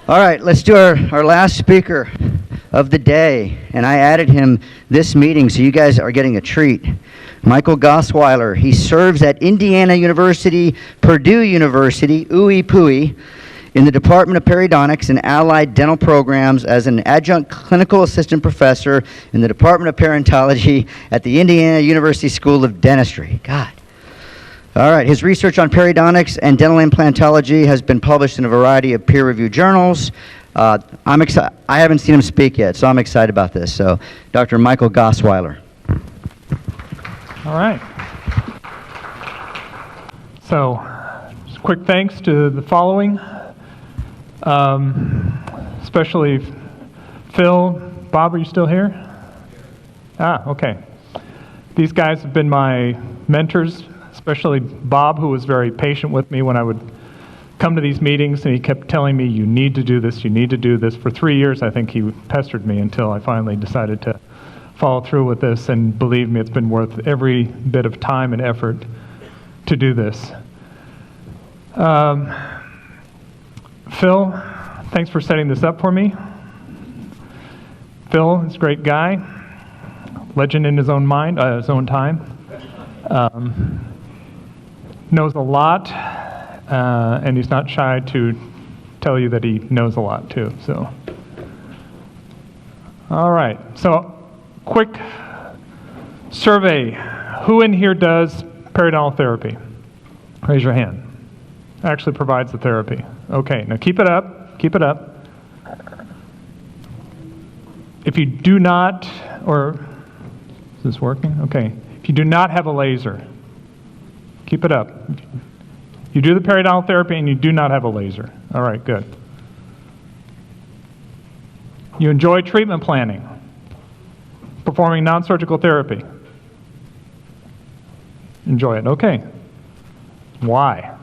All right, let's do our last speaker of the day. And I added him this meeting, so you guys are getting a treat. Michael Gossweiler. He serves at Indiana University, Purdue University, ooey pooey, in the Department of Periodontics and Allied Dental Programs as an adjunct clinical assistant professor in the Department of Periodontology at the Indiana University School of Dentistry. God. All right, his research on periodontics and dental implantology has been published in a variety of peer-reviewed journals. I haven't seen him speak yet, so I'm excited about this. So, Dr. Michael Gossweiler. All right. So, just quick thanks to the following, especially Phil. Bob, are you still here? Ah, okay. These guys have been my mentors, especially Bob, who was very patient with me when I would come to these meetings, and he kept telling me, you need to do this, you need to do this. For 3 years, I think he pestered me until I finally decided to follow through with this, and believe me, it's been worth every bit of time and effort to do this. Phil, thanks for setting this up for me. Phil is a great guy, legend in his own mind, his own time. Knows a lot, and he's not shy to tell you that he knows a lot too. So, all right. So, quick survey: who in here does periodontal therapy? Raise your hand. Actually provides the therapy. Okay. Now keep it up. Keep it up. If you do not, or is this working? Okay. If you do not have a laser, keep it up. You do the periodontal therapy and you do not have a laser. All right, good. You enjoy treatment planning, performing non-surgical therapy. Enjoy it. Okay. Why?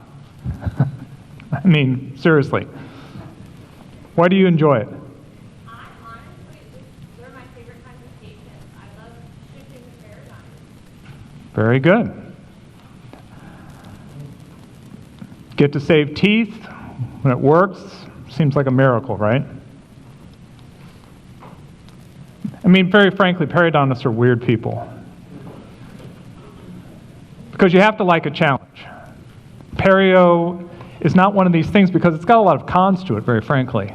I mean, seriously. Why do you enjoy it? Honestly, they're my favorite kinds of patients. I love shifting the paradigm. Very good. Get to save teeth when it works. Seems like a miracle, right? I mean, very frankly, periodontists are weird people. Because you have to like a challenge. Perio is not one of these things because it's got a lot of cons to it, very frankly.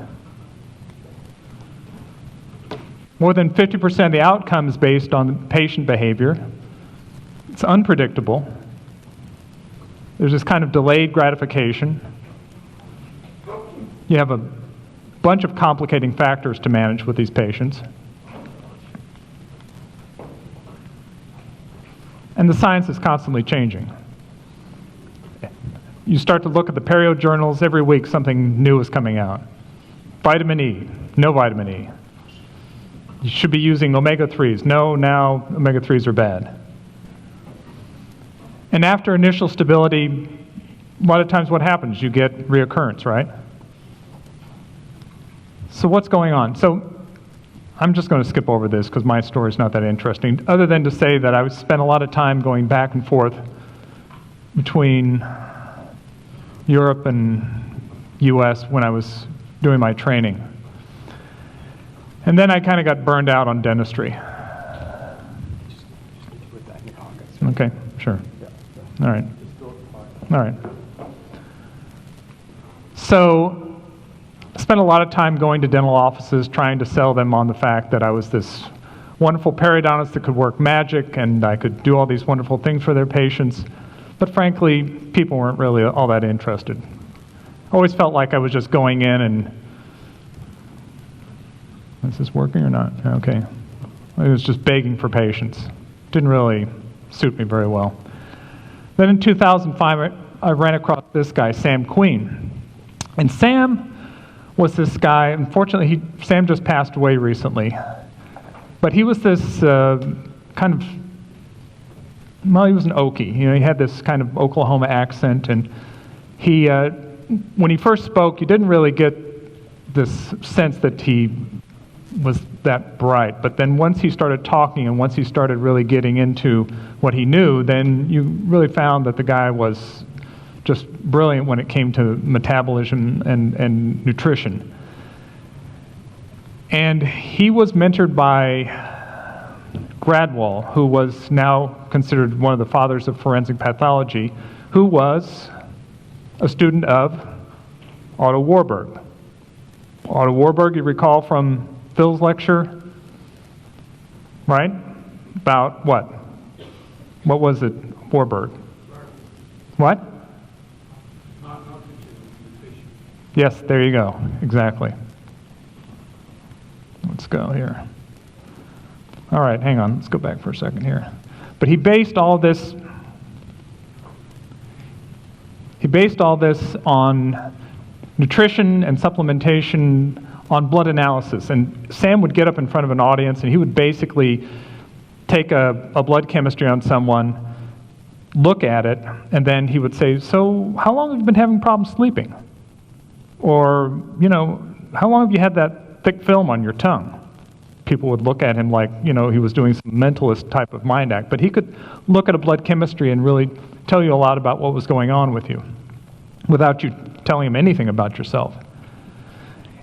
More than 50% of the outcome is based on patient behavior. It's unpredictable. There's this kind of delayed gratification. You have a bunch of complicating factors to manage with these patients. And the science is constantly changing. You start to look at the perio journals, every week something new is coming out. Vitamin E, no vitamin E. You should be using omega-3s. No, now omega-3s are bad. And after initial stability, a lot of times what happens? You get reoccurrence, right? So what's going on? So I'm just going to skip over this because my story's not that interesting, other than to say that I spent a lot of time going back and forth between Europe and US when I was doing my training. And then I kind of got burned out on dentistry. Okay, sure. All right. All right. So I spent a lot of time going to dental offices trying to sell them on the fact that I was this wonderful periodontist that could work magic and I could do all these wonderful things for their patients. But frankly, people weren't really all that interested. I always felt like I was just going in and... Is this working or not? Okay. I was just begging for patients. Didn't really suit me very well. Then in 2005, I ran across this guy, Sam Queen. And Sam was this guy, unfortunately, Sam just passed away recently. But he was this kind of, well, he was an Okie. You know, he had this kind of Oklahoma accent. And he, when he first spoke, you didn't really get this sense that he was that bright. But then once he started talking and once he started really getting into what he knew, then you really found that the guy was just brilliant when it came to metabolism and nutrition. And he was mentored by Gradwell, who was now considered one of the fathers of forensic pathology, who was a student of Otto Warburg. Otto Warburg, you recall from Phil's lecture, right? About what? What was it, Warburg? What? Yes, there you go, exactly. Let's go here. All right, hang on, let's go back for a second here. But he based all this on nutrition and supplementation on blood analysis. And Sam would get up in front of an audience and he would basically take a blood chemistry on someone, look at it, and then he would say, so how long have you been having problems sleeping? Or, you know, how long have you had that thick film on your tongue? People would look at him like, you know, he was doing some mentalist type of mind act. But he could look at a blood chemistry and really tell you a lot about what was going on with you without you telling him anything about yourself.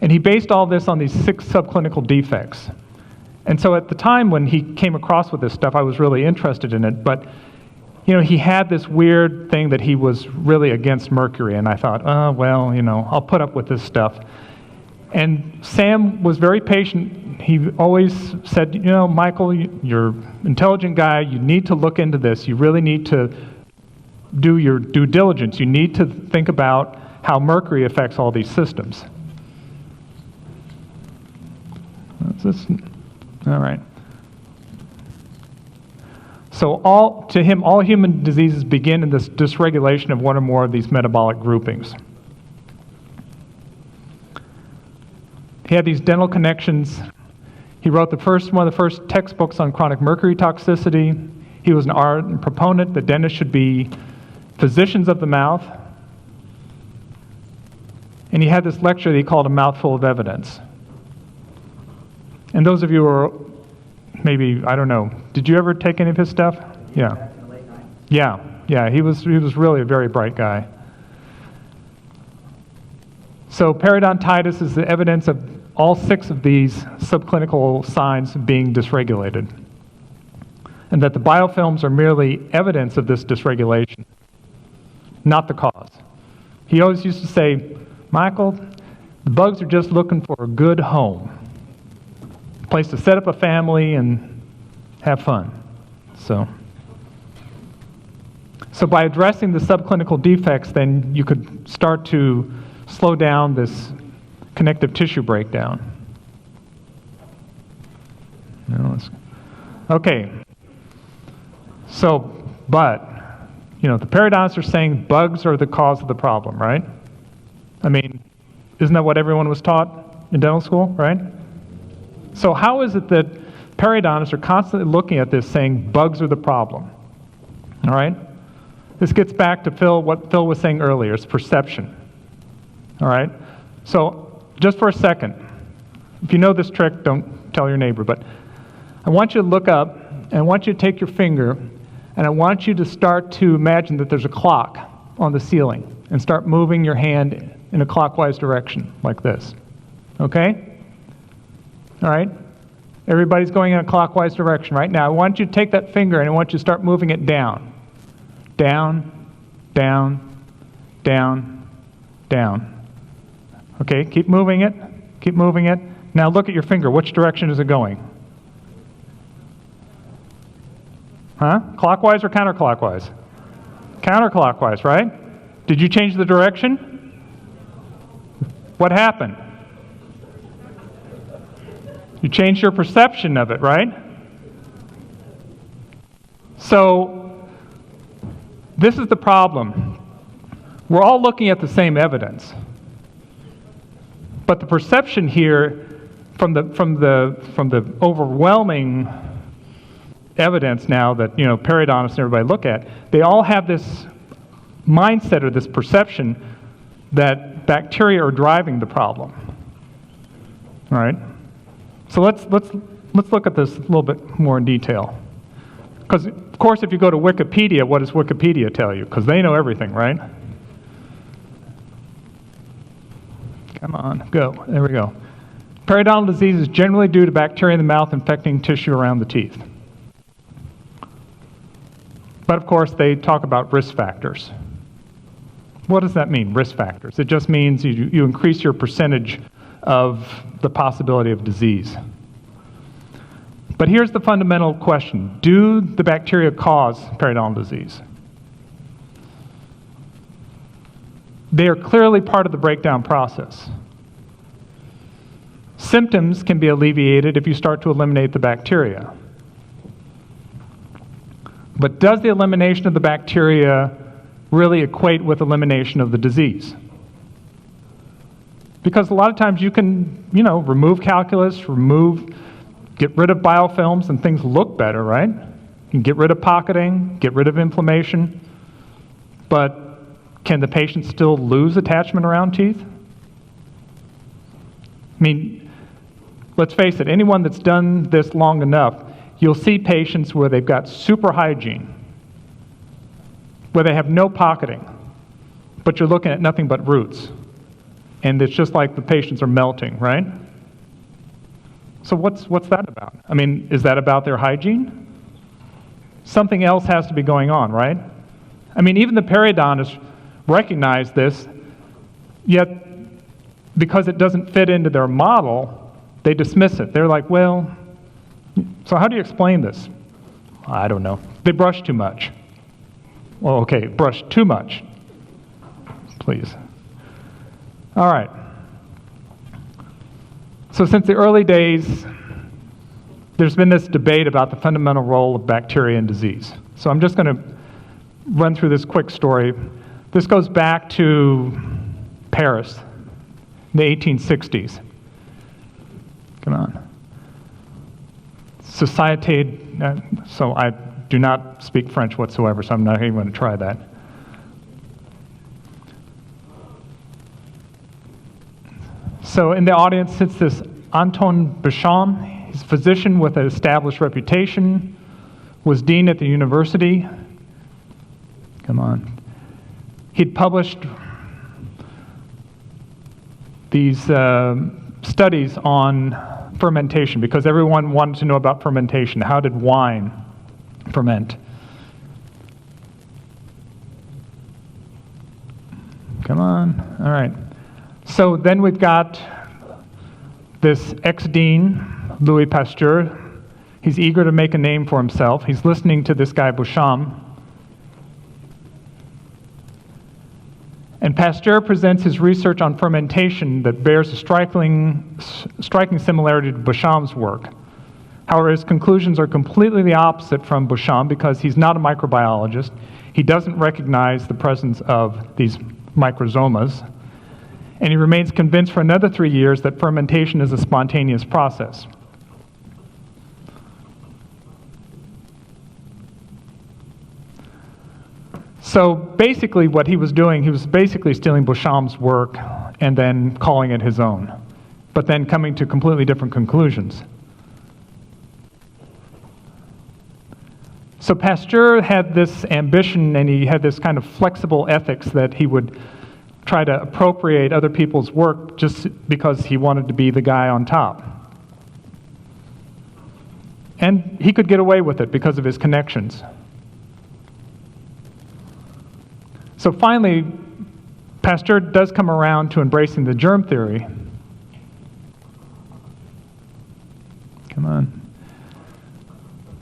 And he based all this on these 6 subclinical defects. And so at the time when he came across with this stuff, I was really interested in it. But, you know, he had this weird thing that he was really against mercury. And I thought, oh, well, you know, I'll put up with this stuff. And Sam was very patient. He always said, you know, Michael, you're an intelligent guy. You need to look into this. You really need to do your due diligence. You need to think about how mercury affects all these systems. That's this. All right. So to him, all human diseases begin in this dysregulation of one or more of these metabolic groupings. He had these dental connections. He wrote one of the first textbooks on chronic mercury toxicity. He was an ardent proponent that dentists should be physicians of the mouth. And he had this lecture that he called A Mouthful of Evidence. And those of you who are maybe, I don't know, did you ever take any of his stuff? Yeah. Yeah, he was really a very bright guy. So periodontitis is the evidence of all 6 of these subclinical signs being dysregulated, and that the biofilms are merely evidence of this dysregulation, not the cause. He always used to say, Michael, the bugs are just looking for a good home, a place to set up a family and have fun. So by addressing the subclinical defects, then you could start to slow down this connective tissue breakdown. Okay. So, but, you know, the periodontists are saying bugs are the cause of the problem, right? I mean, isn't that what everyone was taught in dental school, right? So how is it that periodontists are constantly looking at this saying bugs are the problem? All right? This gets back to what Phil was saying earlier, it's perception. All right? So just for a second, if you know this trick, don't tell your neighbor, but I want you to look up, and I want you to take your finger, and I want you to start to imagine that there's a clock on the ceiling, and start moving your hand in a clockwise direction, like this. Okay? All right? Everybody's going in a clockwise direction, right? Now, I want you to take that finger, and I want you to start moving it down. Down, down, down, down. Okay, keep moving it. Keep moving it. Now look at your finger. Which direction is it going? Huh? Clockwise or counterclockwise? Counterclockwise, right? Did you change the direction? What happened? You changed your perception of it, right? So, this is the problem. We're all looking at the same evidence. But the perception here from the overwhelming evidence now that, you know, periodontists and everybody look at, they all have this mindset or this perception that bacteria are driving the problem. All right? So let's look at this a little bit more in detail. Because, of course, if you go to Wikipedia, what does Wikipedia tell you? Because they know everything, right? Come on, go. There we go. Periodontal disease is generally due to bacteria in the mouth infecting tissue around the teeth. But of course, they talk about risk factors. What does that mean, risk factors? It just means you increase your percentage of the possibility of disease. But here's the fundamental question. Do the bacteria cause periodontal disease? They are clearly part of the breakdown process. Symptoms can be alleviated if you start to eliminate the bacteria. But does the elimination of the bacteria really equate with elimination of the disease? Because a lot of times you can, remove calculus, get rid of biofilms, and things look better, right? You can get rid of pocketing, get rid of inflammation, but can the patient still lose attachment around teeth? I mean, let's face it, anyone that's done this long enough, you'll see patients where they've got super hygiene, where they have no pocketing, but you're looking at nothing but roots. And it's just like the patients are melting, right? So what's that about? I mean, is that about their hygiene? Something else has to be going on, right? I mean, even the periodontists recognize this, yet because it doesn't fit into their model, they dismiss it. They're like, well, so how do you explain this? I don't know. They brush too much. Well, okay, brush too much, please. All right. So since the early days, there's been this debate about the fundamental role of bacteria in disease. So I'm just going to run through this quick story. This goes back to Paris, the 1860s. Come on. Société, so I do not speak French whatsoever, so I'm not even going to try that. So in the audience sits this Anton Beauchamp. He's a physician with an established reputation, was dean at the university. Come on. He'd published these studies on fermentation because everyone wanted to know about fermentation. How did wine ferment? Come on. All right. So then we've got this ex-dean, Louis Pasteur. He's eager to make a name for himself. He's listening to this guy, Beauchamp. And Pasteur presents his research on fermentation that bears a striking similarity to Beauchamp's work. However, his conclusions are completely the opposite from Beauchamp because he's not a microbiologist. He doesn't recognize the presence of these microsomas. And he remains convinced for another 3 years that fermentation is a spontaneous process. So basically what he was doing, he was basically stealing Beauchamp's work and then calling it his own, but then coming to completely different conclusions. So Pasteur had this ambition and he had this kind of flexible ethics that he would try to appropriate other people's work just because he wanted to be the guy on top. And he could get away with it because of his connections. So finally, Pasteur does come around to embracing the germ theory. Come on.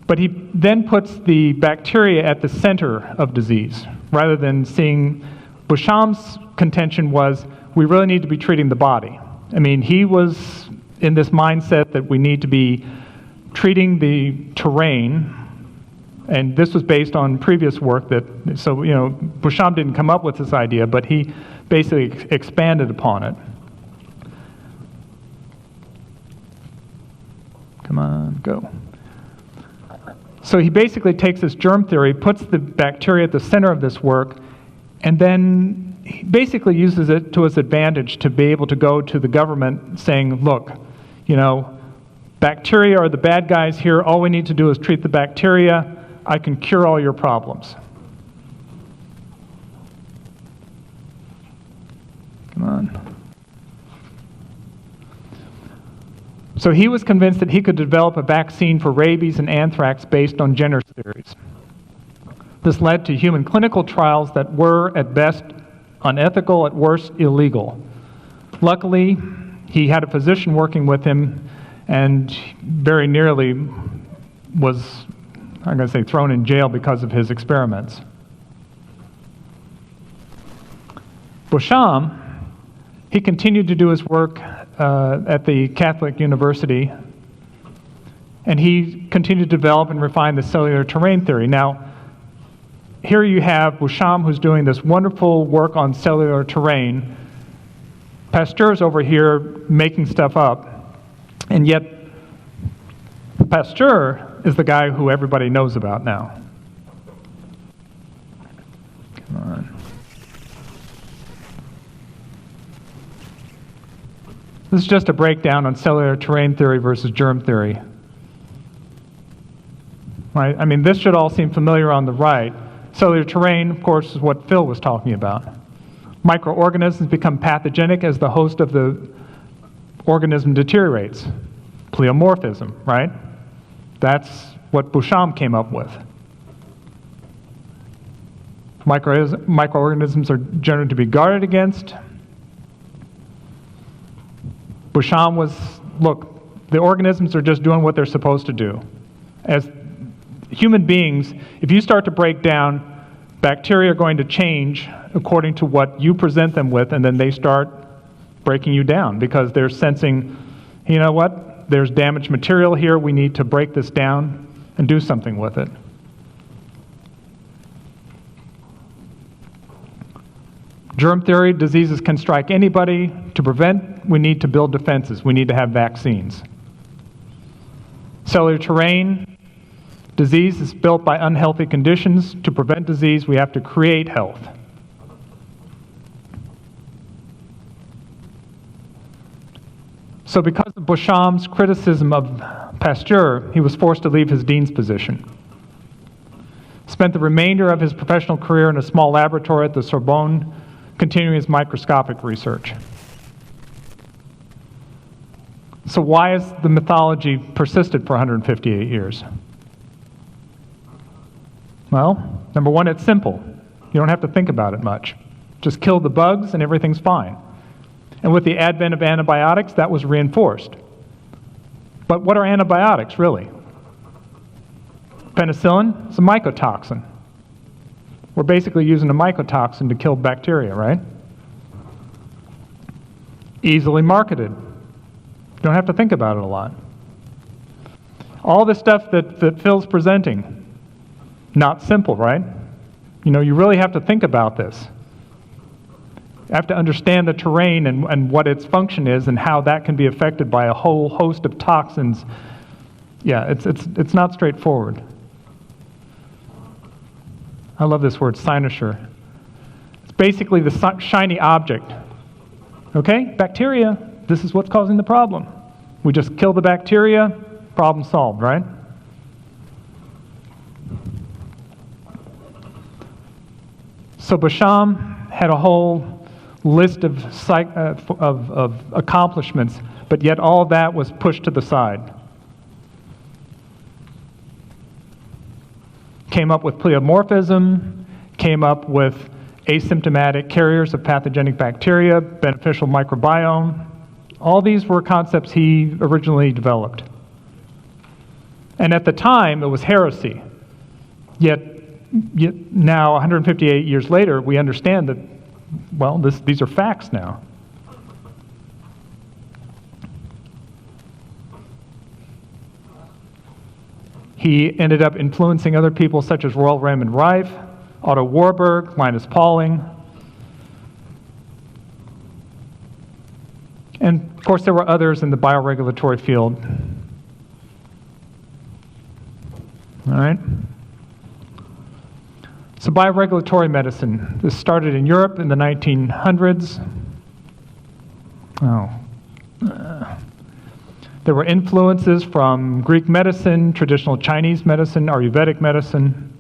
But he then puts the bacteria at the center of disease, rather than seeing Beauchamp's contention was we really need to be treating the body. I mean, he was in this mindset that we need to be treating the terrain, and this was based on previous work that, so, Beauchamp didn't come up with this idea, but he basically expanded upon it. Come on, go. So he basically takes this germ theory, puts the bacteria at the center of this work, and then he basically uses it to his advantage to be able to go to the government saying, look, bacteria are the bad guys here. All we need to do is treat the bacteria. I can cure all your problems. Come on. So he was convinced that he could develop a vaccine for rabies and anthrax based on Jenner's theories. This led to human clinical trials that were, at best, unethical, at worst, illegal. Luckily, he had a physician working with him and very nearly was, I'm going to say, thrown in jail because of his experiments. Beauchamp, he continued to do his work at the Catholic University, and he continued to develop and refine the cellular terrain theory. Now, here you have Beauchamp, who's doing this wonderful work on cellular terrain. Pasteur's over here making stuff up, and yet Pasteur is the guy who everybody knows about now. Come on. This is just a breakdown on cellular terrain theory versus germ theory. Right? I mean, this should all seem familiar on the right. Cellular terrain, of course, is what Phil was talking about. Microorganisms become pathogenic as the host of the organism deteriorates. Pleomorphism, right? That's what Beauchamp came up with. Microorganisms are generally to be guarded against. Beauchamp was, look, the organisms are just doing what they're supposed to do. As human beings, if you start to break down, bacteria are going to change according to what you present them with, and then they start breaking you down because they're sensing, you know what, there's damaged material here, we need to break this down and do something with it. Germ theory, diseases can strike anybody. To prevent, we need to build defenses. We need to have vaccines. Cellular terrain, disease is built by unhealthy conditions. To prevent disease, we have to create health. So because of Beauchamp's criticism of Pasteur, he was forced to leave his dean's position. Spent the remainder of his professional career in a small laboratory at the Sorbonne, continuing his microscopic research. So why has the mythology persisted for 158 years? Well, number one, it's simple. You don't have to think about it much. Just kill the bugs and everything's fine. And with the advent of antibiotics, that was reinforced. But what are antibiotics, really? Penicillin is a mycotoxin. We're basically using a mycotoxin to kill bacteria, right? Easily marketed. You don't have to think about it a lot. All this stuff that Phil's presenting, not simple, right? You know, you really have to think about this. You have to understand the terrain and what its function is and how that can be affected by a whole host of toxins. Yeah, it's not straightforward. I love this word, cynosure. It's basically the shiny object. Okay, bacteria, this is what's causing the problem. We just kill the bacteria, problem solved, right? So Beauchamp had a whole list of accomplishments, but yet all of that was pushed to the side. Came up with pleomorphism, came up with asymptomatic carriers of pathogenic bacteria, beneficial microbiome. All these were concepts he originally developed. And at the time, it was heresy. Yet now, 158 years later, we understand that, well, these are facts now. He ended up influencing other people such as Royal Raymond Rife, Otto Warburg, Linus Pauling. And of course there were others in the bioregulatory field. All right. So bioregulatory medicine. This started in Europe in the 1900s. There were influences from Greek medicine, traditional Chinese medicine, Ayurvedic medicine.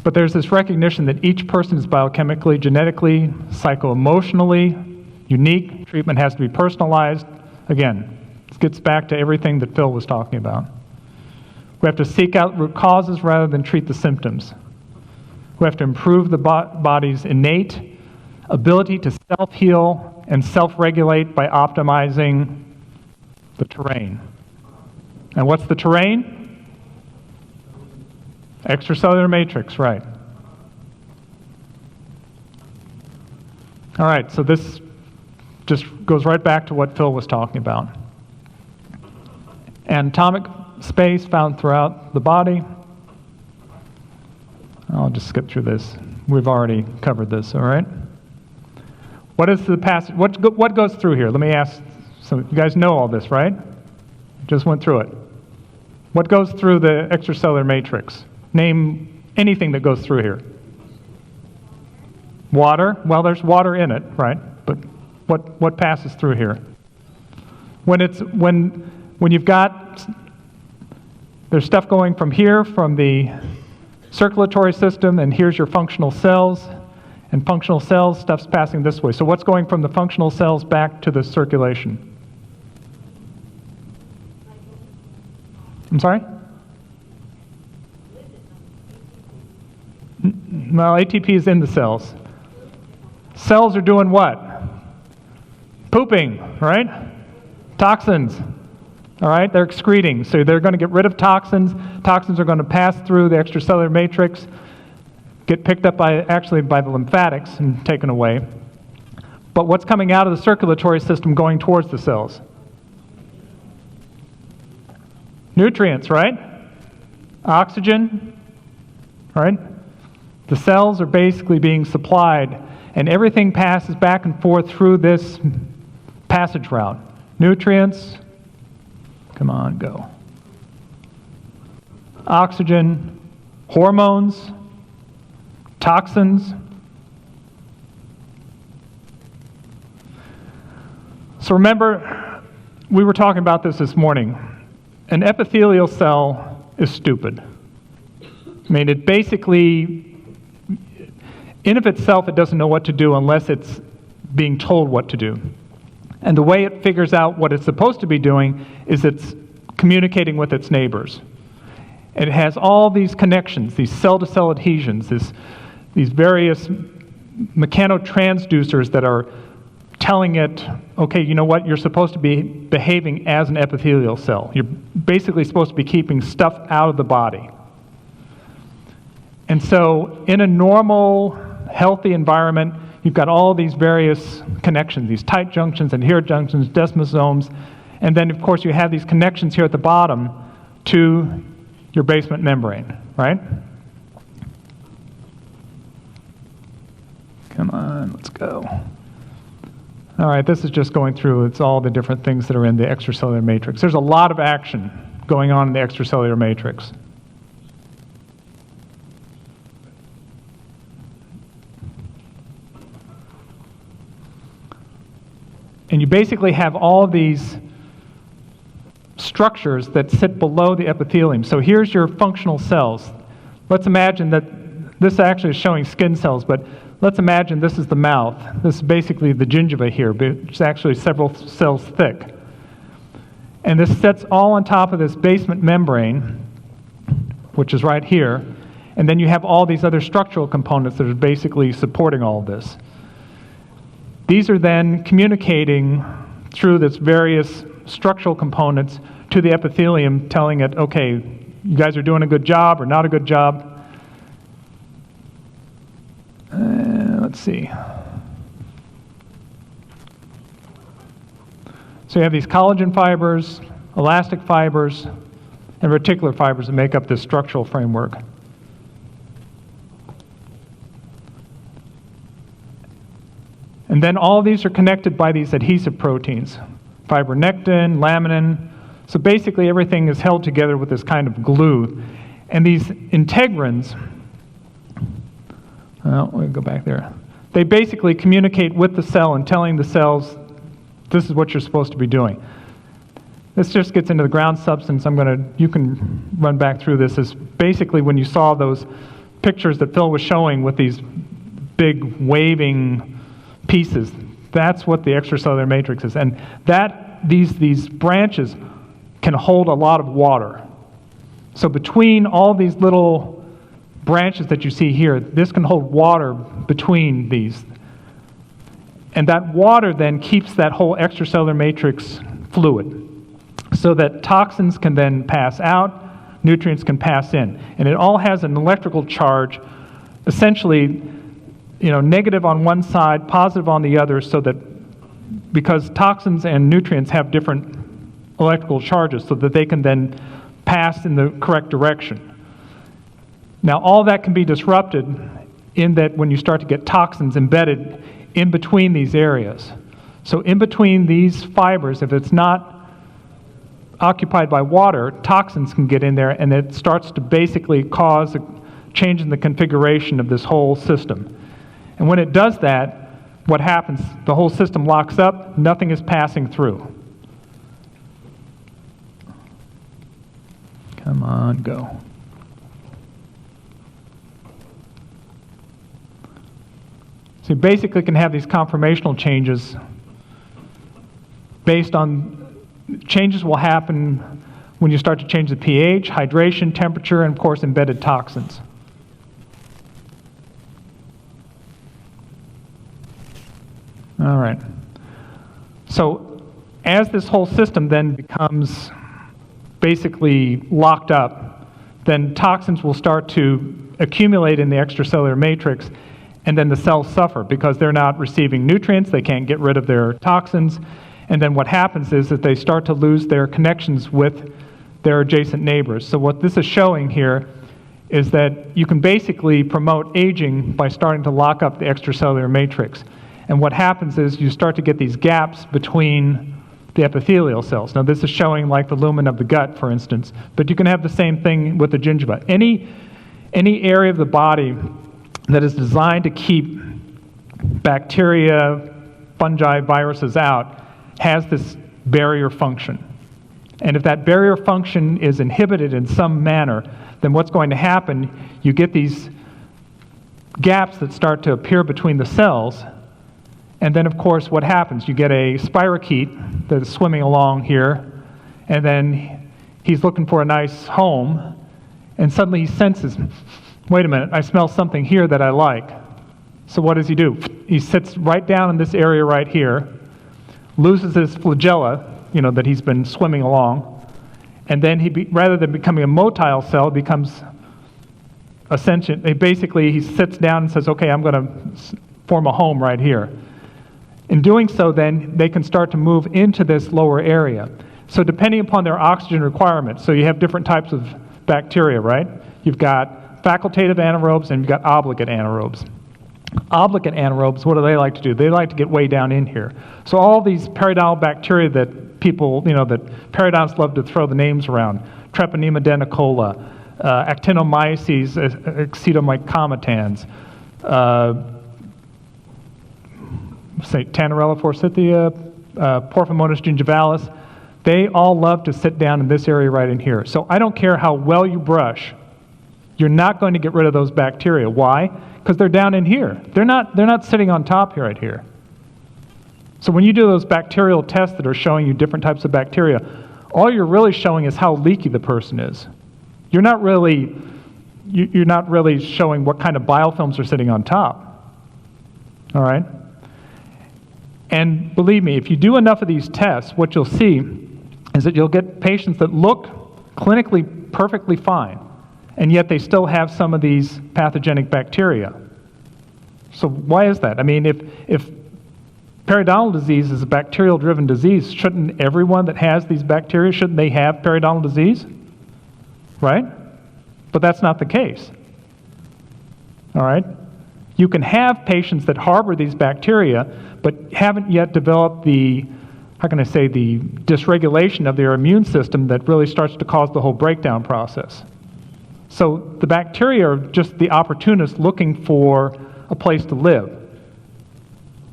But there's this recognition that each person is biochemically, genetically, psycho-emotionally unique. Treatment has to be personalized. Again, this gets back to everything that Phil was talking about. We have to seek out root causes rather than treat the symptoms. We have to improve the body's innate ability to self-heal and self-regulate by optimizing the terrain. And what's the terrain? Extracellular matrix, right. All right, so this just goes right back to what Phil was talking about. Anatomic space found throughout the body. I'll just skip through this. We've already covered this, all right? What is the passage? What goes through here? Let me ask. So you guys know all this, right? Just went through it. What goes through the extracellular matrix? Name anything that goes through here. Water. Well, there's water in it, right? But what passes through here? When you've got, there's stuff going from here, from the circulatory system, and here's your functional cells, and functional cells, stuff's passing this way. So what's going from the functional cells back to the circulation? I'm sorry? Well, ATP is in the cells. Cells are doing what? Pooping, right? Toxins. All right, they're excreting. So they're going to get rid of toxins. Toxins are going to pass through the extracellular matrix, get picked up by the lymphatics and taken away. But what's coming out of the circulatory system going towards the cells? Nutrients, right? Oxygen, right? The cells are basically being supplied, and everything passes back and forth through this passage route. Nutrients, come on, go. Oxygen, hormones, toxins. So remember, we were talking about this morning. An epithelial cell is stupid. I mean, it basically, in of itself, it doesn't know what to do unless it's being told what to do. And the way it figures out what it's supposed to be doing is it's communicating with its neighbors. It has all these connections, these cell-to-cell adhesions, these various mechanotransducers that are telling it, okay, you know what, you're supposed to be behaving as an epithelial cell. You're basically supposed to be keeping stuff out of the body. And so in a normal, healthy environment, you've got all these various connections, these tight junctions, adherent junctions, desmosomes, and then, of course, you have these connections here at the bottom to your basement membrane, right? Come on, let's go. All right, this is just going through, it's all the different things that are in the extracellular matrix. There's a lot of action going on in the extracellular matrix. And you basically have all these structures that sit below the epithelium. So here's your functional cells. Let's imagine that this actually is showing skin cells, but let's imagine this is the mouth. This is basically the gingiva here, but it's actually several cells thick. And this sits all on top of this basement membrane, which is right here. And then you have all these other structural components that are basically supporting all of this. These are then communicating through this various structural components to the epithelium, telling it, okay, you guys are doing a good job or not a good job. Let's see. So you have these collagen fibers, elastic fibers, and reticular fibers that make up this structural framework. And then all of these are connected by these adhesive proteins, fibronectin, laminin. So basically everything is held together with this kind of glue. And these integrins, we'll go back there. They basically communicate with the cell and telling the cells, this is what you're supposed to be doing. This just gets into the ground substance. You can run back through this. Is basically when you saw those pictures that Phil was showing with these big waving pieces, That's what the extracellular matrix is. And these branches can hold a lot of water. So between all these little branches that you see here, this can hold water between these. And that water then keeps that whole extracellular matrix fluid so that toxins can then pass out, nutrients can pass in. And it all has an electrical charge, essentially, negative on one side, positive on the other, so that because toxins and nutrients have different electrical charges, so that they can then pass in the correct direction. Now, all that can be disrupted in that when you start to get toxins embedded in between these areas. So in between these fibers, if it's not occupied by water, toxins can get in there, and it starts to basically cause a change in the configuration of this whole system. And when it does that, what happens? The whole system locks up, nothing is passing through. Come on, go. So you basically can have these conformational changes based on changes will happen when you start to change the pH, hydration, temperature, and of course embedded toxins. All right. So as this whole system then becomes basically locked up, then toxins will start to accumulate in the extracellular matrix, and then the cells suffer because they're not receiving nutrients, they can't get rid of their toxins, and then what happens is that they start to lose their connections with their adjacent neighbors. So what this is showing here is that you can basically promote aging by starting to lock up the extracellular matrix. And what happens is you start to get these gaps between the epithelial cells. Now this is showing like the lumen of the gut, for instance, but you can have the same thing with the gingiva. Any area of the body that is designed to keep bacteria, fungi, viruses out has this barrier function. And if that barrier function is inhibited in some manner, then what's going to happen, you get these gaps that start to appear between the cells. And then, of course, what happens? You get a spirochete that is swimming along here, and then he's looking for a nice home, and suddenly he senses, wait a minute, I smell something here that I like. So what does he do? He sits right down in this area right here, loses his flagella, that he's been swimming along, and then rather than becoming a motile cell, becomes ascension. Basically, he sits down and says, okay, I'm going to form a home right here. In doing so, then, they can start to move into this lower area. So depending upon their oxygen requirements, so you have different types of bacteria, right? You've got facultative anaerobes and you've got obligate anaerobes. Obligate anaerobes, what do they like to do? They like to get way down in here. So all these periodontal bacteria that people, that periodontists love to throw the names around, Treponema denticola, Actinomyces acetomicometans, say Tannerella forsythia, Porphyromonas gingivalis, they all love to sit down in this area right in here. So I don't care how well you brush, you're not going to get rid of those bacteria. Why? Because they're down in here. They're not sitting on top here right here. So when you do those bacterial tests that are showing you different types of bacteria, all you're really showing is how leaky the person is. You're not really showing what kind of biofilms are sitting on top. All right? And believe me, if you do enough of these tests, what you'll see is that you'll get patients that look clinically perfectly fine, and yet they still have some of these pathogenic bacteria. So why is that? I mean, if periodontal disease is a bacterial-driven disease, shouldn't everyone that has these bacteria, shouldn't they have periodontal disease? Right? But that's not the case. All right? You can have patients that harbor these bacteria, but haven't yet developed the dysregulation of their immune system that really starts to cause the whole breakdown process. So the bacteria are just the opportunists looking for a place to live.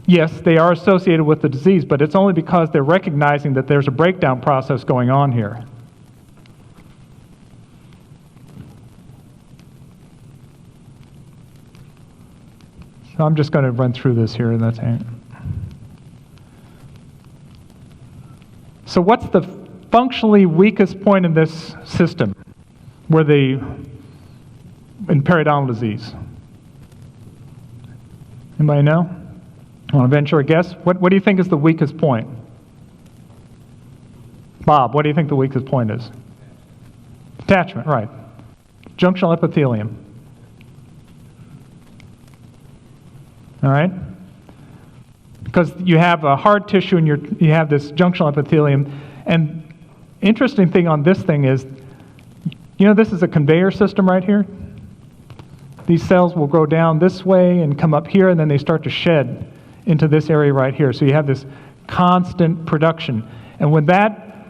Yes, they are associated with the disease, but it's only because they're recognizing that there's a breakdown process going on here. So I'm just going to run through this here, and that's it. So what's the functionally weakest point in this system in periodontal disease? Anybody know? Want to venture a guess? What do you think is the weakest point? Bob, what do you think the weakest point is? Attachment, right. Junctional epithelium. All right? Because you have a hard tissue and you have this junctional epithelium. And interesting thing on this thing is, this is a conveyor system right here. These cells will go down this way and come up here, and then they start to shed into this area right here. So you have this constant production. And when that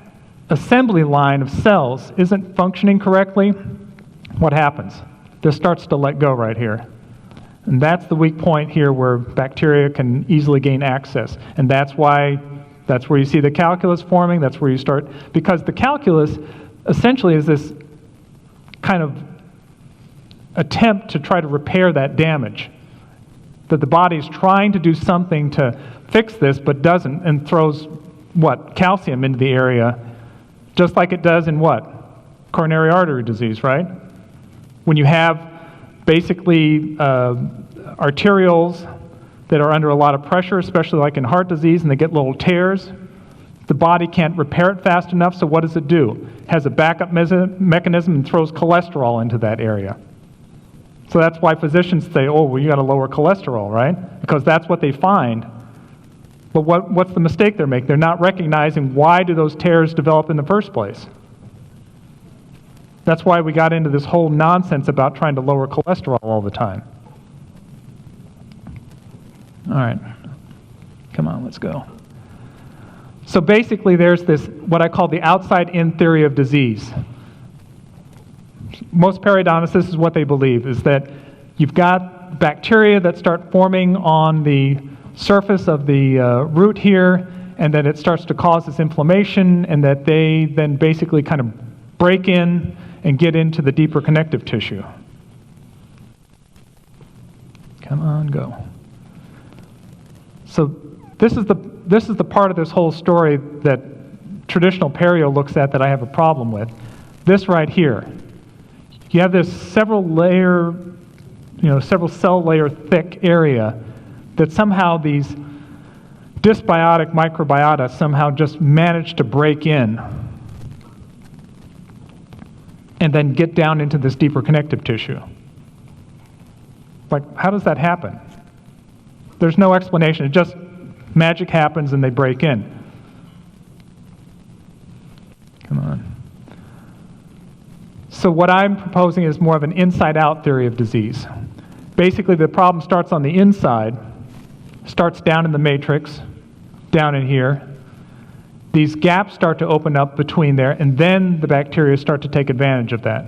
assembly line of cells isn't functioning correctly, what happens? This starts to let go right here. And that's the weak point here where bacteria can easily gain access. And that's where you see the calculus forming. That's where you start, because the calculus essentially is this kind of attempt to try to repair that damage. That the body's trying to do something to fix this, but doesn't, and throws calcium into the area, just like it does in coronary artery disease, right? When you have basically arterioles that are under a lot of pressure, especially like in heart disease, and they get little tears, the body can't repair it fast enough, so what does it do? It has a backup mechanism and throws cholesterol into that area. So that's why physicians say, you got to lower cholesterol, right? Because that's what they find. But what's the mistake they're making? They're not recognizing why do those tears develop in the first place. That's why we got into this whole nonsense about trying to lower cholesterol all the time. All right. Come on, let's go. So basically there's this, what I call the outside-in theory of disease. Most periodontists, this is what they believe, is that you've got bacteria that start forming on the surface of the root here, and that it starts to cause this inflammation, and that they then basically kind of break in and get into the deeper connective tissue. Come on, go. So this is the part of this whole story that traditional perio looks at that I have a problem with. This right here. You have this several cell layer thick area that somehow these dysbiotic microbiota somehow just manage to break in and then get down into this deeper connective tissue. How does that happen? There's no explanation. It just magic happens and they break in. Come on. So what I'm proposing is more of an inside-out theory of disease. Basically, the problem starts on the inside, starts down in the matrix, down in here. These gaps start to open up between there, and then the bacteria start to take advantage of that,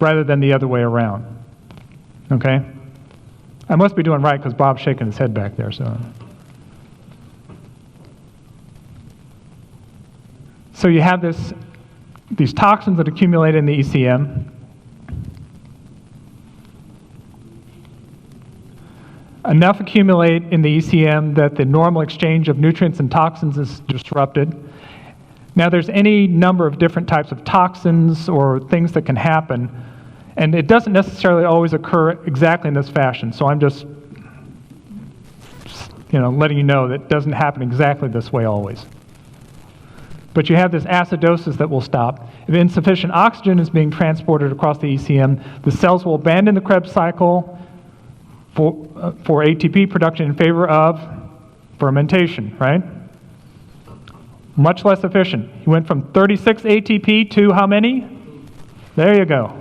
rather than the other way around. Okay? I must be doing right because Bob's shaking his head back there. So you have these toxins that accumulate in the ECM. Enough accumulate in the ECM that the normal exchange of nutrients and toxins is disrupted. Now there's any number of different types of toxins or things that can happen, and it doesn't necessarily always occur exactly in this fashion. So I'm just letting you know that it doesn't happen exactly this way always. But you have this acidosis that will stop. If insufficient oxygen is being transported across the ECM, the cells will abandon the Krebs cycle for ATP production in favor of fermentation, right? Much less efficient. You went from 36 ATP to how many? There you go.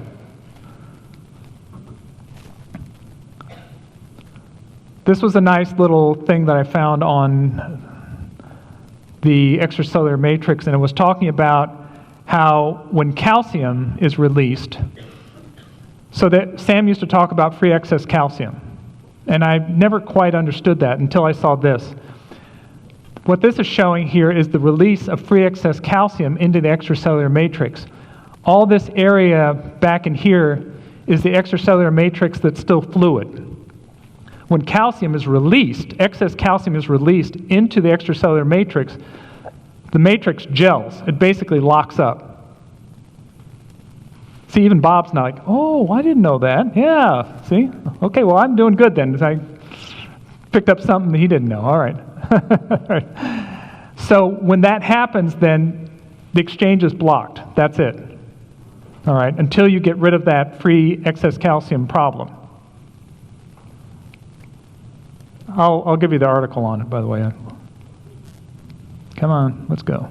This was a nice little thing that I found on the extracellular matrix, and it was talking about how when calcium is released, so that Sam used to talk about free excess calcium, and I never quite understood that until I saw this. What this is showing here is the release of free excess calcium into the extracellular matrix. All this area back in here is the extracellular matrix that's still fluid. When calcium is released, excess calcium is released into the extracellular matrix, the matrix gels. It basically locks up. See, even Bob's not like, oh, I didn't know that. Yeah, see? Okay, well, I'm doing good then. I picked up something that he didn't know. All right. All right. So when that happens, then the exchange is blocked. That's it. All right, until you get rid of that free excess calcium problem. I'll give you the article on it, by the way. Come on, let's go.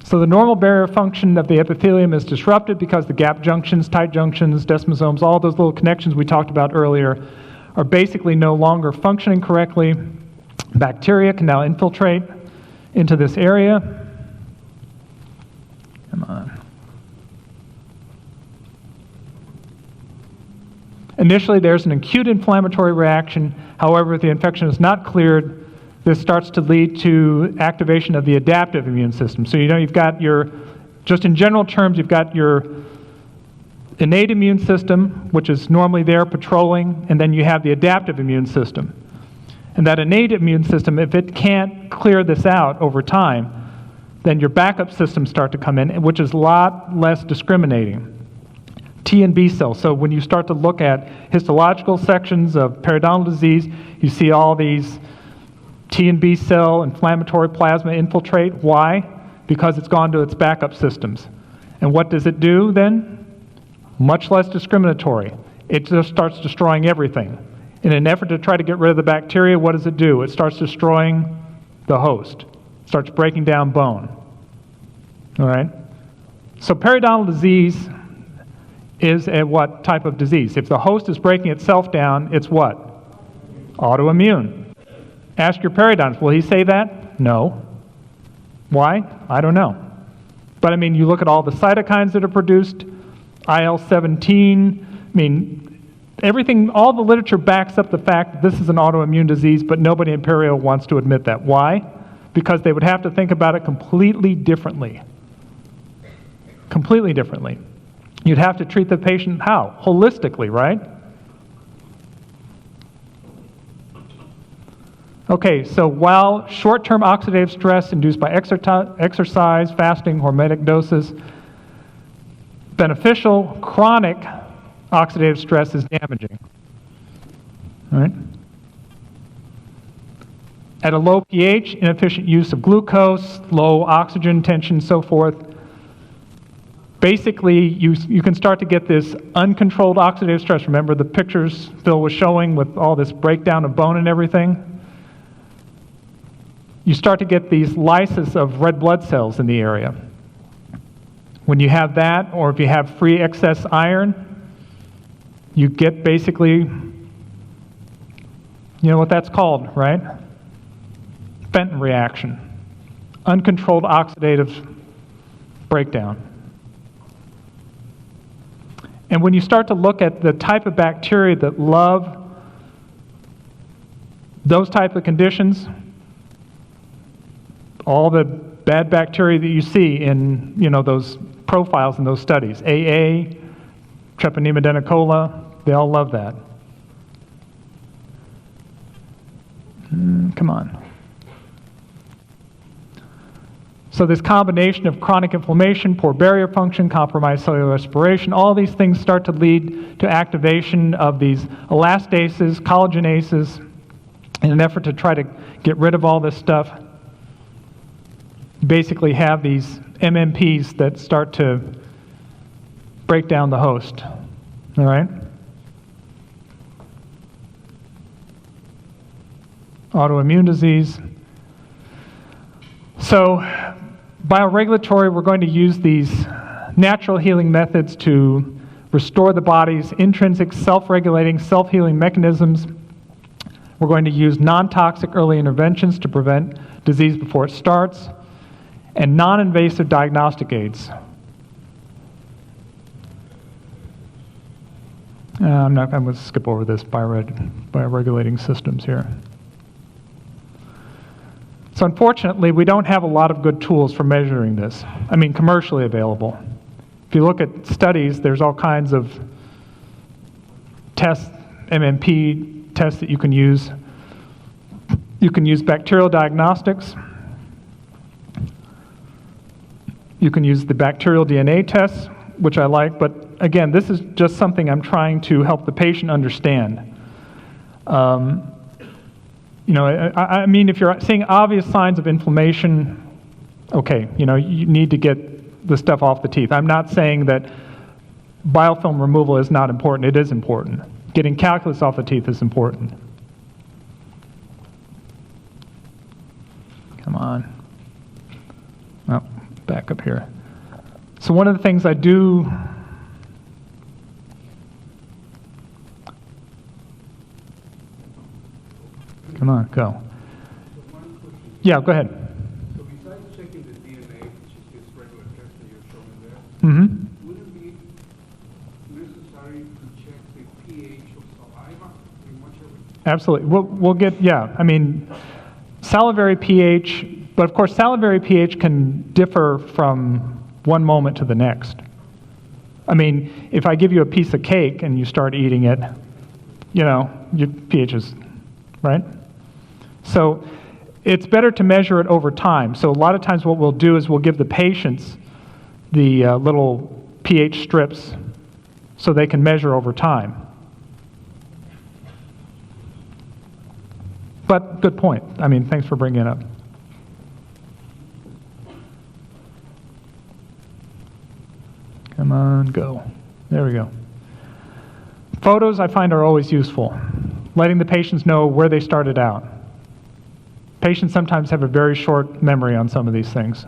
So the normal barrier function of the epithelium is disrupted because the gap junctions, tight junctions, desmosomes, all those little connections we talked about earlier are basically no longer functioning correctly. Bacteria can now infiltrate into this area. Come on. Initially, there's an acute inflammatory reaction. However, if the infection is not cleared, this starts to lead to activation of the adaptive immune system. So you've got your, just in general terms, you've got your innate immune system, which is normally there patrolling, and then you have the adaptive immune system. And that innate immune system, if it can't clear this out over time, then your backup systems start to come in, which is a lot less discriminating. T and B cells. So when you start to look at histological sections of periodontal disease, you see all these T and B cell inflammatory plasma infiltrate. Why? Because it's gone to its backup systems. And what does it do then? Much less discriminatory. It just starts destroying everything. In an effort to try to get rid of the bacteria, what does it do? It starts destroying the host. It starts breaking down bone. All right? So periodontal disease is a what type of disease? If the host is breaking itself down, it's what? Autoimmune. Ask your periodontist, will he say that? No. Why? I don't know. But I mean, you look at all the cytokines that are produced, IL-17, I mean, everything, all the literature backs up the fact that this is an autoimmune disease, but nobody in perio wants to admit that. Why? Because they would have to think about it completely differently. Completely differently. You'd have to treat the patient how? Holistically, right? Okay, so while short-term oxidative stress induced by exercise, fasting, hormetic doses, beneficial, chronic oxidative stress is damaging. All right? At a low pH, inefficient use of glucose, low oxygen tension, so forth. Basically, you can start to get this uncontrolled oxidative stress. Remember the pictures Phil was showing with all this breakdown of bone and everything? You start to get these lysis of red blood cells in the area. When you have that, or if you have free excess iron, you get basically, you know what that's called, right? Fenton reaction. Uncontrolled oxidative breakdown. And when you start to look at the type of bacteria that love those type of conditions, all the bad bacteria that you see in, those profiles in those studies, AA, Treponema denicola, they all love that. Come on. So this combination of chronic inflammation, poor barrier function, compromised cellular respiration, all these things start to lead to activation of these elastases, collagenases, in an effort to try to get rid of all this stuff. Basically have these MMPs that start to break down the host. All right? Autoimmune disease. So, bioregulatory, we're going to use these natural healing methods to restore the body's intrinsic self-regulating, self-healing mechanisms. We're going to use non-toxic early interventions to prevent disease before it starts, and non-invasive diagnostic aids. I'm going to skip over this bioregulating systems here. So unfortunately, we don't have a lot of good tools for measuring this. I mean, commercially available. If you look at studies, there's all kinds of tests, MMP tests that you can use. You can use bacterial diagnostics. You can use the bacterial DNA tests, which I like, but again, this is just something I'm trying to help the patient understand. I mean, if you're seeing obvious signs of inflammation, okay, you need to get the stuff off the teeth. I'm not saying that biofilm removal is not important. It is important. Getting calculus off the teeth is important. Come on. Oh, back up here. So one of the things I do, come on, go. Yeah, go ahead. So besides checking the DNA, which is this regular test that you're showing there, Mm-hmm. would it be necessary to check the pH of saliva in much of it? Absolutely. We'll get, yeah, I mean, salivary pH, but of course salivary pH can differ from one moment to the next. I mean, if I give you a piece of cake and you start eating it, your pH is, right? So it's better to measure it over time. So a lot of times what we'll do is we'll give the patients the little pH strips so they can measure over time. But good point. I mean, thanks for bringing it up. Come on, go. There we go. Photos I find are always useful, letting the patients know where they started out. Patients sometimes have a very short memory on some of these things.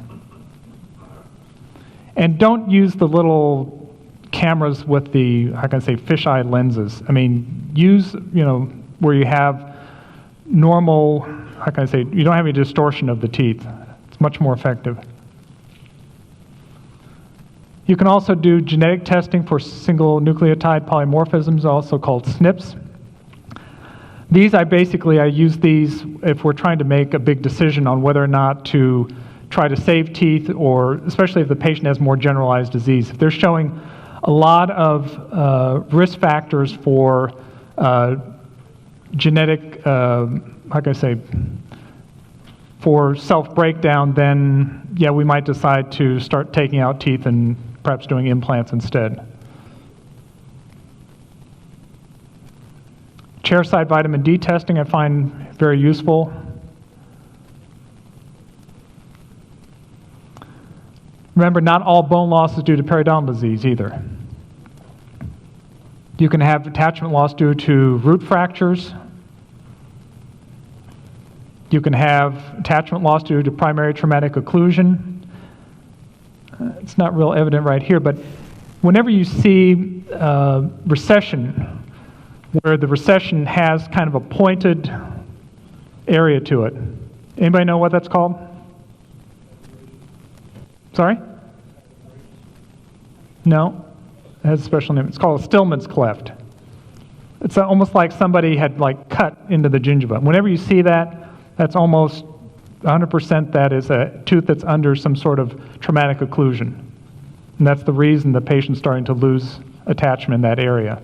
And don't use the little cameras with the, how can I say, fisheye lenses. I mean, use, where you have normal, how can I say, you don't have any distortion of the teeth. It's much more effective. You can also do genetic testing for single nucleotide polymorphisms, also called SNPs. These I use these if we're trying to make a big decision on whether or not to try to save teeth, or especially if the patient has more generalized disease. If they're showing a lot of risk factors for genetic, for self-breakdown, then yeah, we might decide to start taking out teeth and perhaps doing implants instead. Chairside vitamin D testing I find very useful. Remember, not all bone loss is due to periodontal disease either. You can have attachment loss due to root fractures. You can have attachment loss due to primary traumatic occlusion. It's not real evident right here, but whenever you see recession, where the recession has kind of a pointed area to it. Anybody know what that's called? Sorry? No? It has a special name. It's called a Stillman's cleft. It's almost like somebody had cut into the gingiva. Whenever you see that, that's almost 100% that is a tooth that's under some sort of traumatic occlusion. And that's the reason the patient's starting to lose attachment in that area.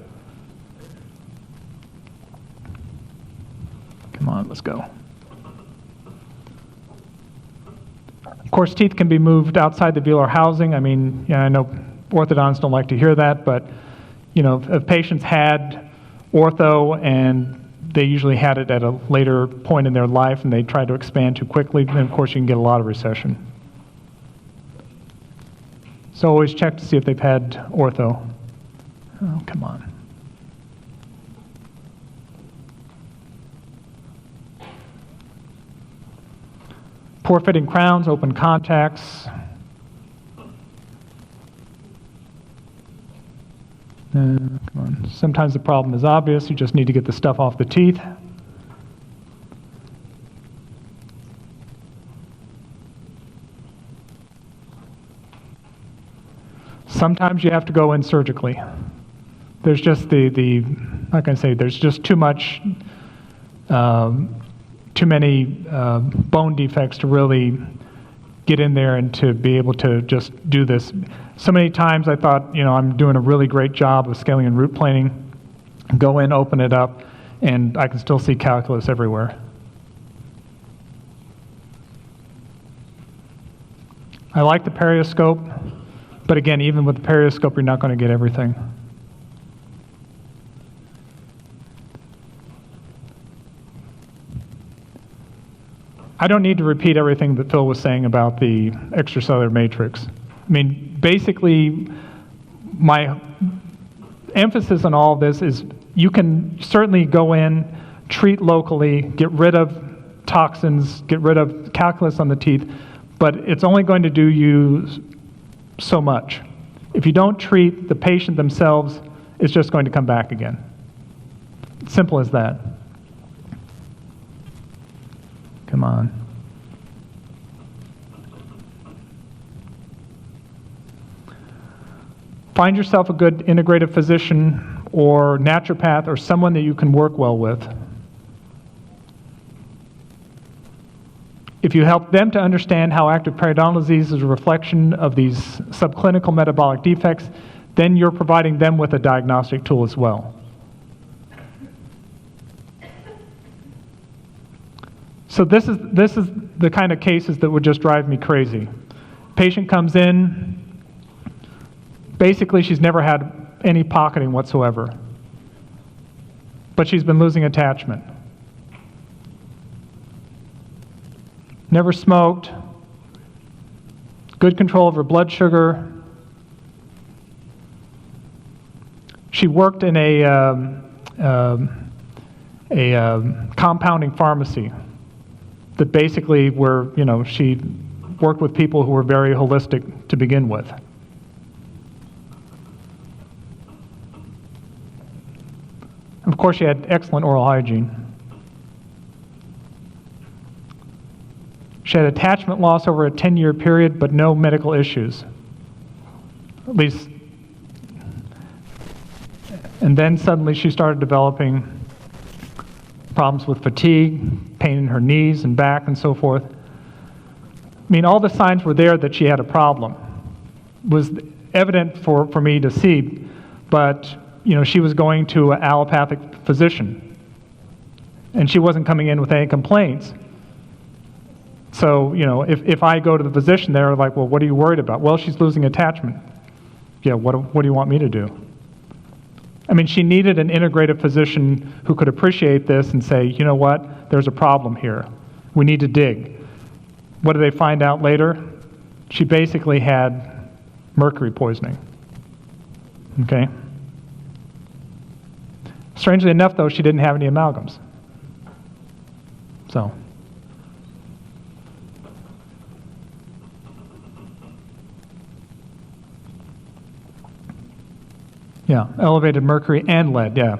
Come on, let's go. Of course, teeth can be moved outside the velar housing. I mean, I know orthodontists don't like to hear that, but if patients had ortho and they usually had it at a later point in their life and they tried to expand too quickly, then of course you can get a lot of recession. So always check to see if they've had ortho. Oh, come on. Poor fitting crowns, open contacts. Come on. Sometimes the problem is obvious. You just need to get the stuff off the teeth. Sometimes you have to go in surgically. There's just there's just too much, too many bone defects to really get in there and to be able to just do this. So many times I thought, I'm doing a really great job of scaling and root planing. Go in, open it up, and I can still see calculus everywhere. I like the perioscope, but again, even with the perioscope, you're not going to get everything. I don't need to repeat everything that Phil was saying about the extracellular matrix. I mean, basically, my emphasis on all of this is you can certainly go in, treat locally, get rid of toxins, get rid of calculus on the teeth, but it's only going to do you so much. If you don't treat the patient themselves, it's just going to come back again. Simple as that. Come on. Find yourself a good integrative physician or naturopath or someone that you can work well with. If you help them to understand how active periodontal disease is a reflection of these subclinical metabolic defects, then you're providing them with a diagnostic tool as well. So this is the kind of cases that would just drive me crazy. Patient comes in, basically she's never had any pocketing whatsoever, but she's been losing attachment. Never smoked, good control of her blood sugar. She worked in a compounding pharmacy that basically were, she worked with people who were very holistic to begin with. Of course, she had excellent oral hygiene. She had attachment loss over a 10-year period, but no medical issues. At least, and then suddenly she started developing problems with fatigue, pain in her knees and back and so forth. I mean, all the signs were there that she had a problem. It was evident for me to see, but she was going to an allopathic physician, and she wasn't coming in with any complaints. So, if I go to the physician, they're like, well, what are you worried about? Well, she's losing attachment. Yeah, what do you want me to do? I mean, she needed an integrative physician who could appreciate this and say, you know what, there's a problem here. We need to dig. What did they find out later? She basically had mercury poisoning. Okay? Strangely enough, though, she didn't have any amalgams. So. Yeah, elevated mercury and lead, yeah.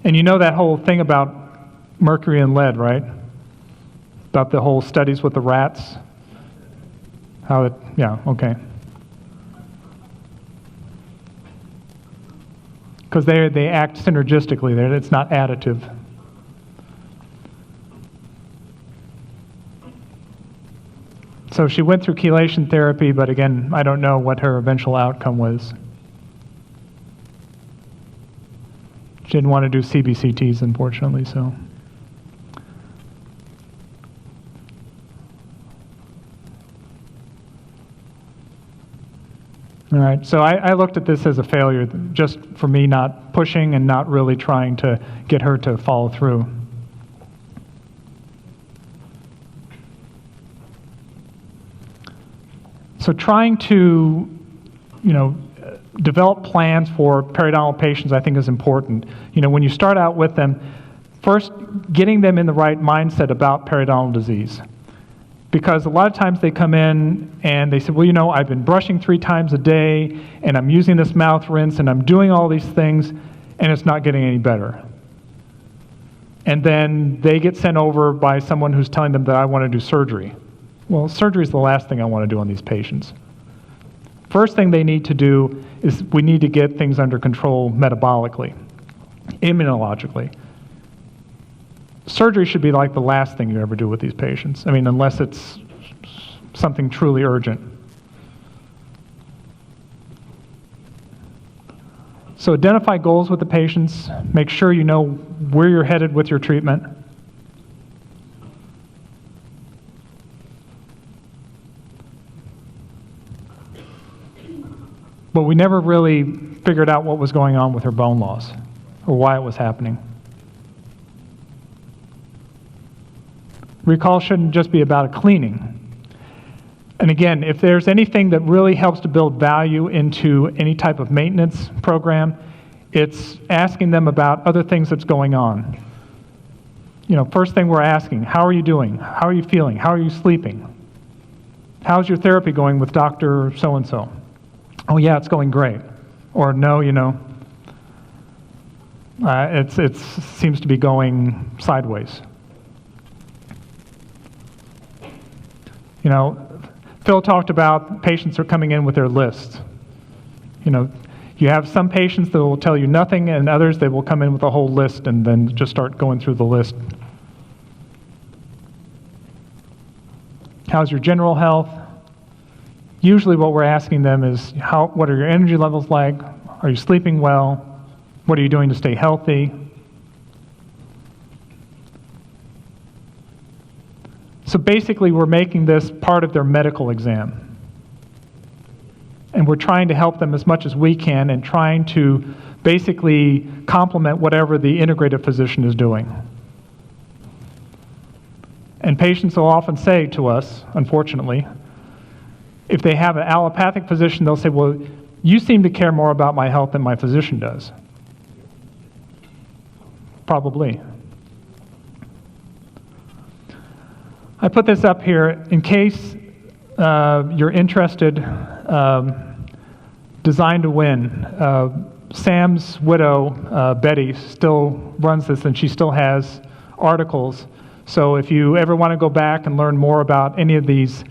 And you know that whole thing about mercury and lead, right? About the whole studies with the rats? Yeah, okay. Because they act synergistically, it's not additive. So she went through chelation therapy, but again, I don't know what her eventual outcome was. She didn't want to do CBCTs, unfortunately, so. All right, so I looked at this as a failure, just for me not pushing and not really trying to get her to follow through. So trying to, develop plans for periodontal patients, I think, is important. When you start out with them, first getting them in the right mindset about periodontal disease. Because a lot of times they come in and they say, well, I've been brushing 3 times a day, and I'm using this mouth rinse, and I'm doing all these things, and it's not getting any better. And then they get sent over by someone who's telling them that I want to do surgery. Well, surgery is the last thing I want to do on these patients. First thing they need to do is we need to get things under control metabolically, immunologically. Surgery should be like the last thing you ever do with these patients. I mean, unless it's something truly urgent. So identify goals with the patients. Make sure you know where you're headed with your treatment. But we never really figured out what was going on with her bone loss or why it was happening. Recall shouldn't just be about a cleaning. And again, if there's anything that really helps to build value into any type of maintenance program, it's asking them about other things that's going on. First thing we're asking, how are you doing? How are you feeling? How are you sleeping? How's your therapy going with Dr. So-and-so? Oh yeah, it's going great. Or no, it seems to be going sideways. Phil talked about patients are coming in with their lists. You have some patients that will tell you nothing, and others they will come in with a whole list and then just start going through the list. How's your general health? Usually what we're asking them is, what are your energy levels like? Are you sleeping well? What are you doing to stay healthy? So basically we're making this part of their medical exam. And we're trying to help them as much as we can and trying to basically complement whatever the integrative physician is doing. And patients will often say to us, unfortunately, if they have an allopathic physician, they'll say, well, you seem to care more about my health than my physician does. Probably. I put this up here in case you're interested. Design to Win. Sam's widow, Betty, still runs this, and she still has articles. So if you ever want to go back and learn more about any of these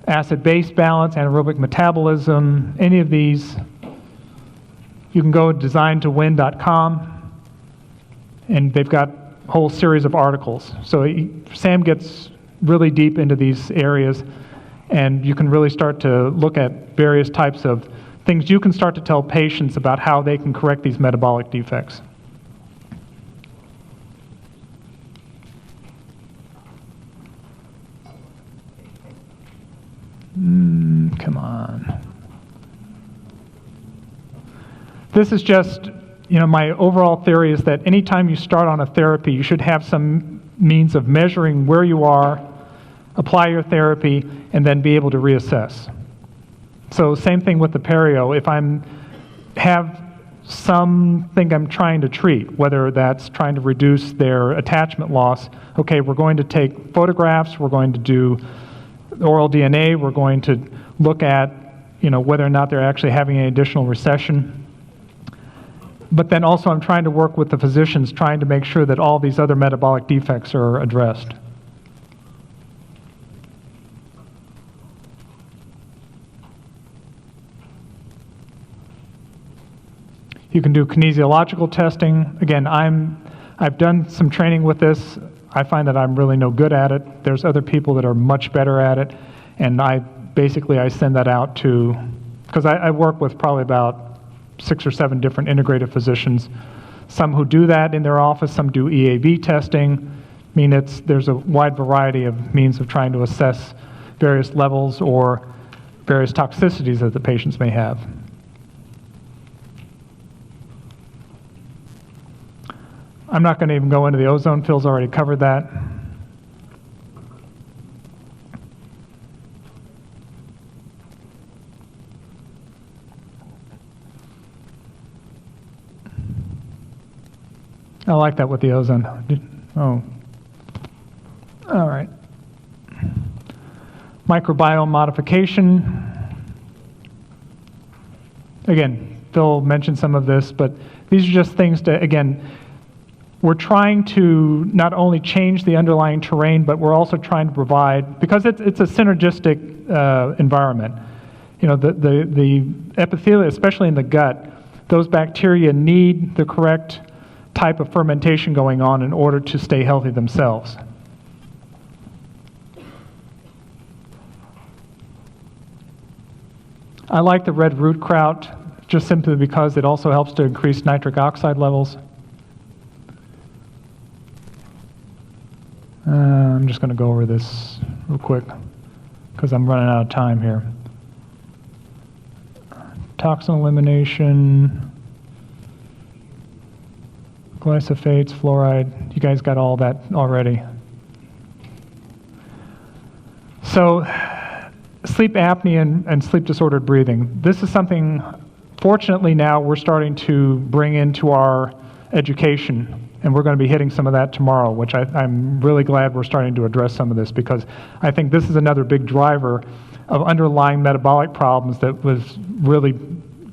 acid-base balance, anaerobic metabolism, any of these, you can go to designtowin.com, and they've got a whole series of articles. So Sam gets really deep into these areas, and you can really start to look at various types of things you can start to tell patients about how they can correct these metabolic defects. Come on. This is just, my overall theory is that anytime you start on a therapy, you should have some means of measuring where you are, apply your therapy, and then be able to reassess. So same thing with the perio. If have something I'm trying to treat, whether that's trying to reduce their attachment loss, okay, we're going to take photographs, we're going to do oral DNA, we're going to look at whether or not they're actually having any additional recession. But then also I'm trying to work with the physicians, trying to make sure that all these other metabolic defects are addressed. You can do kinesiological testing. Again, I've done some training with this. I find that I'm really no good at it. There's other people that are much better at it, and I send that out to, because I work with probably about 6 or 7 different integrative physicians. Some who do that in their office, some do EAB testing. There's a wide variety of means of trying to assess various levels or various toxicities that the patients may have. I'm not going to even go into the ozone. Phil's already covered that. I like that with the ozone. Oh. All right. Microbiome modification. Again, Phil mentioned some of this, but these are just things to, again, we're trying to not only change the underlying terrain, but we're also trying to provide, because it's a synergistic environment. The epithelium, especially in the gut, those bacteria need the correct type of fermentation going on in order to stay healthy themselves. I like the red root kraut just simply because it also helps to increase nitric oxide levels. I'm just going to go over this real quick because I'm running out of time here. toxin elimination, glyphosates, fluoride. You guys got all that already. So, sleep apnea and sleep disordered breathing. This is something, fortunately now, we're starting to bring into our education, and we're going to be hitting some of that tomorrow, which I'm really glad we're starting to address some of this, because I think this is another big driver of underlying metabolic problems that was really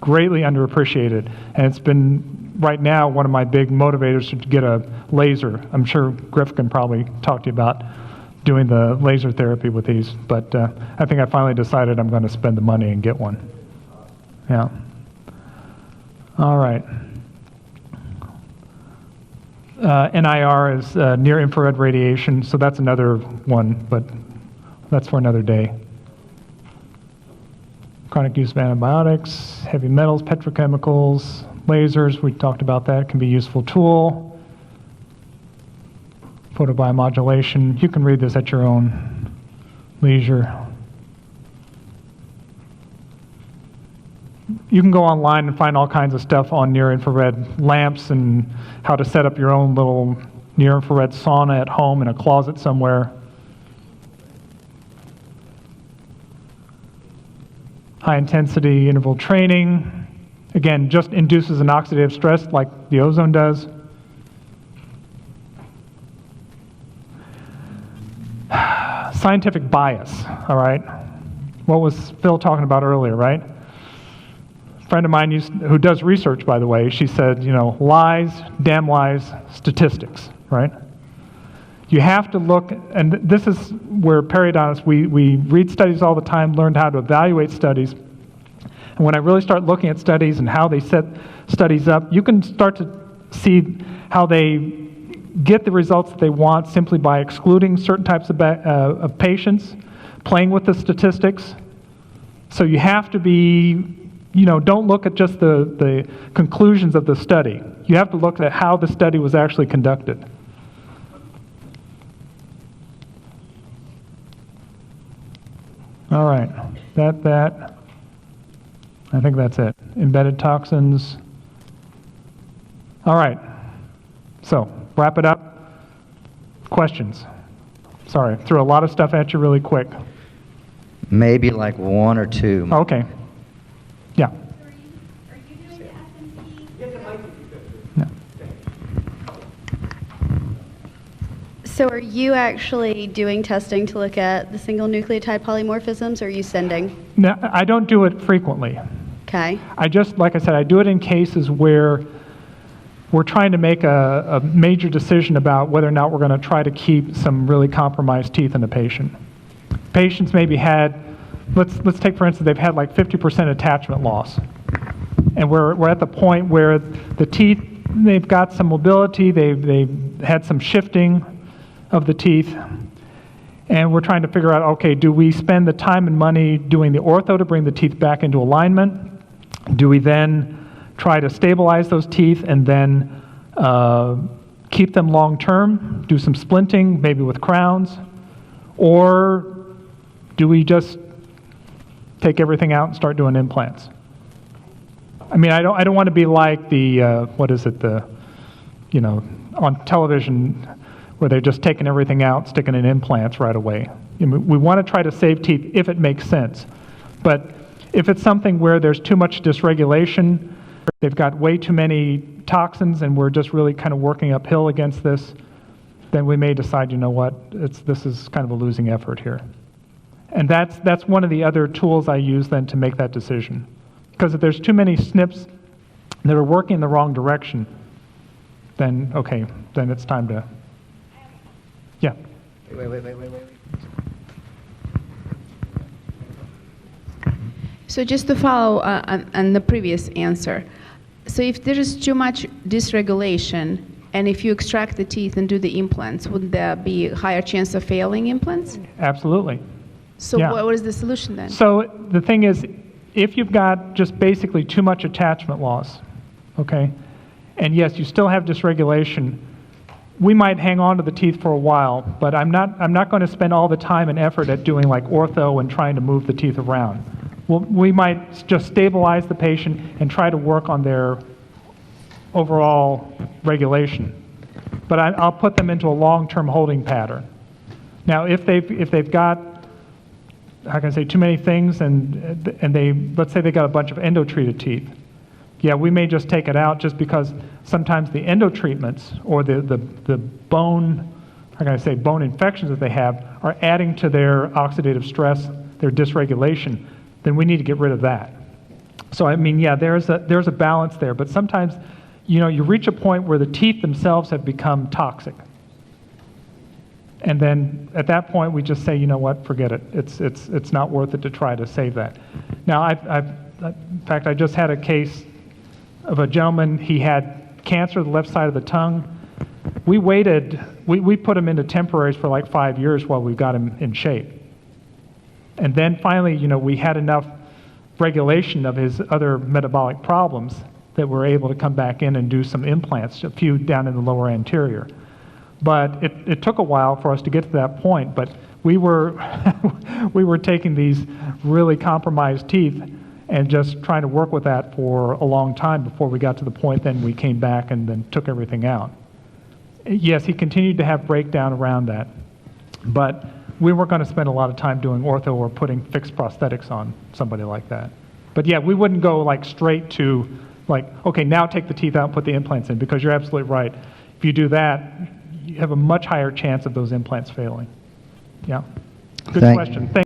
greatly underappreciated. And it's been, right now, one of my big motivators to get a laser. I'm sure Griff can probably talk to you about doing the laser therapy with these, but I think I finally decided I'm going to spend the money and get one. Yeah. All right. NIR is near infrared radiation, so that's another one, but that's for another day. Chronic use of antibiotics, heavy metals, petrochemicals, lasers, we talked about that, can be a useful tool. Photobiomodulation, you can read this at your own leisure. You can go online and find all kinds of stuff on near-infrared lamps and how to set up your own little near-infrared sauna at home in a closet somewhere. High-intensity interval training, again, just induces an oxidative stress like the ozone does. Scientific bias, all right? What was Phil talking about earlier, right? A friend of mine who does research, by the way, she said, lies, damn lies, statistics, right? You have to look, and this is where periodontists, we read studies all the time, learned how to evaluate studies. And when I really start looking at studies and how they set studies up, you can start to see how they get the results that they want simply by excluding certain types of patients, playing with the statistics. So you have to be, don't look at just the conclusions of the study. You have to look at how the study was actually conducted. All right, I think that's it. Embedded toxins. All right, so wrap it up. Questions? Sorry, threw a lot of stuff at you really quick. Maybe like one or two. Okay. Yeah. Are you doing the SMT? Get the mic if you could. No. So are you actually doing testing to look at the single nucleotide polymorphisms, or are you sending? No, I don't do it frequently. Okay. Like I said, I do it in cases where we're trying to make a major decision about whether or not we're going to try to keep some really compromised teeth in the patient. Patients maybe had, let's take for instance, they've had like 50% attachment loss. And we're at the point where the teeth, they've got some mobility, they've had some shifting of the teeth. And we're trying to figure out, okay, do we spend the time and money doing the ortho to bring the teeth back into alignment? Do we then try to stabilize those teeth and then keep them long term, do some splinting, maybe with crowns? Or do we just take everything out and start doing implants? I mean, I don't want to be like the, on television where they're just taking everything out, sticking in implants right away. We want to try to save teeth if it makes sense. But if it's something where there's too much dysregulation, they've got way too many toxins and we're just really kind of working uphill against this, then we may decide, you know what, this is kind of a losing effort here. And that's one of the other tools I use then to make that decision. Because if there's too many SNPs that are working in the wrong direction, then okay, then it's time to, yeah. Wait. So just to follow on the previous answer, so if there is too much dysregulation, and if you extract the teeth and do the implants, would there be a higher chance of failing implants? Absolutely. So Yeah. what is the solution then? So the thing is, if you've got just basically too much attachment loss, okay, and yes, you still have dysregulation, we might hang on to the teeth for a while, but I'm not going to spend all the time and effort at doing like ortho and trying to move the teeth around. Well, we might just stabilize the patient and try to work on their overall regulation. But I'll put them into a long-term holding pattern. Now, if they've got, how can I say, too many things, and they, let's say they got a bunch of endo-treated teeth, yeah, we may just take it out just because sometimes the endo treatments or the bone, how can I say, bone infections that they have are adding to their oxidative stress, their dysregulation. Then we need to get rid of that. So I mean, yeah, there's a balance there, but sometimes, you know, you reach a point where the teeth themselves have become toxic. And then at that point, we just say, you know what, forget it. It's not worth it to try to save that. Now, in fact, I just had a case of a gentleman. He had cancer of the left side of the tongue. We waited. We put him into temporaries for like 5 years while we got him in shape. And then finally, you know, we had enough regulation of his other metabolic problems that we're able to come back in and do some implants, a few down in the lower anterior. But it took a while for us to get to that point, but we were we were taking these really compromised teeth and just trying to work with that for a long time before we got to the point then we came back and then took everything out. Yes, he continued to have breakdown around that, but we weren't going to spend a lot of time doing ortho or putting fixed prosthetics on somebody like that. But yeah, we wouldn't go like straight to like, okay, now take the teeth out and put the implants in, because you're absolutely right. If you do that, you have a much higher chance of those implants failing. Yeah. Good question. Thank